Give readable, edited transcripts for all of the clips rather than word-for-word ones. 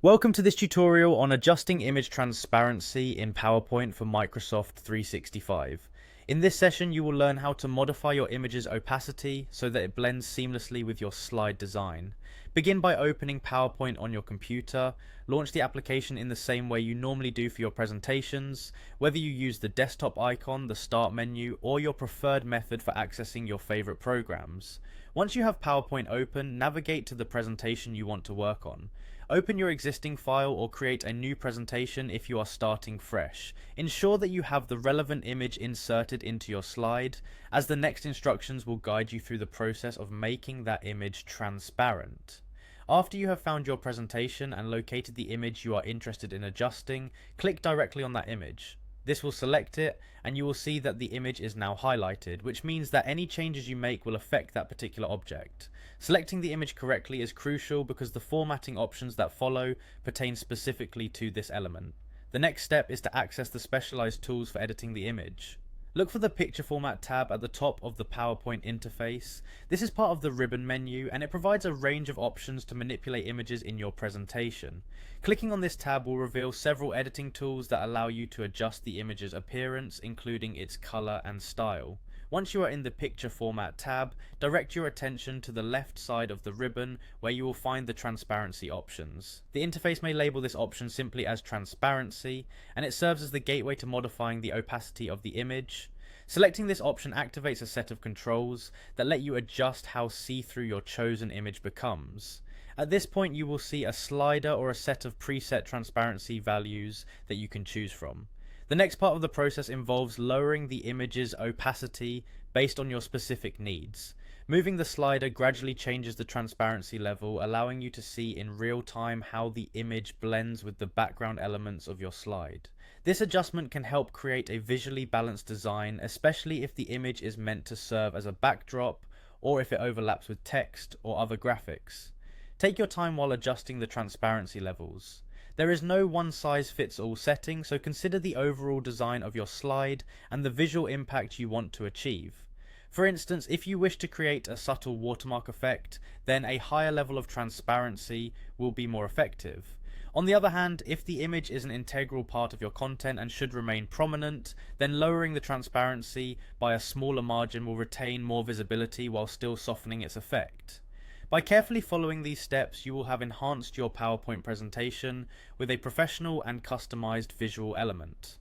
Welcome to this tutorial on adjusting image transparency in PowerPoint for Microsoft 365. In this session, you will learn how to modify your image's opacity so that it blends seamlessly with your slide design. Begin by opening PowerPoint on your computer. Launch the application in the same way you normally do for your presentations, whether you use the desktop icon, the start menu, or your preferred method for accessing your favorite programs. Once you have PowerPoint open, navigate to the presentation you want to work on. Open your existing file or create a new presentation if you are starting fresh. Ensure that you have the relevant image inserted into your slide, as the next instructions will guide you through the process of making that image transparent. After you have found your presentation and located the image you are interested in adjusting, click directly on that image. This will select it, and you will see that the image is now highlighted, which means that any changes you make will affect that particular object. Selecting the image correctly is crucial because the formatting options that follow pertain specifically to this element. The next step is to access the specialized tools for editing the image. Look for the Picture Format tab at the top of the PowerPoint interface. This is part of the ribbon menu, and it provides a range of options to manipulate images in your presentation. Clicking on this tab will reveal several editing tools that allow you to adjust the image's appearance, including its color and style. Once you are in the Picture Format tab, direct your attention to the left side of the ribbon where you will find the transparency options. The interface may label this option simply as transparency, and it serves as the gateway to modifying the opacity of the image. Selecting this option activates a set of controls that let you adjust how see-through your chosen image becomes. At this point, you will see a slider or a set of preset transparency values that you can choose from. The next part of the process involves lowering the image's opacity based on your specific needs. Moving the slider gradually changes the transparency level, allowing you to see in real time how the image blends with the background elements of your slide. This adjustment can help create a visually balanced design, especially if the image is meant to serve as a backdrop or if it overlaps with text or other graphics. Take your time while adjusting the transparency levels. There is no one-size-fits-all setting, so consider the overall design of your slide and the visual impact you want to achieve. For instance, if you wish to create a subtle watermark effect, then a higher level of transparency will be more effective. On the other hand, if the image is an integral part of your content and should remain prominent, then lowering the transparency by a smaller margin will retain more visibility while still softening its effect. By carefully following these steps, you will have enhanced your PowerPoint presentation with a professional and customized visual element.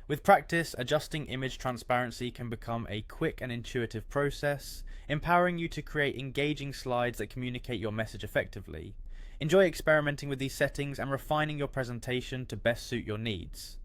With practice, adjusting image transparency can become a quick and intuitive process, empowering you to create engaging slides that communicate your message effectively. Enjoy experimenting with these settings and refining your presentation to best suit your needs.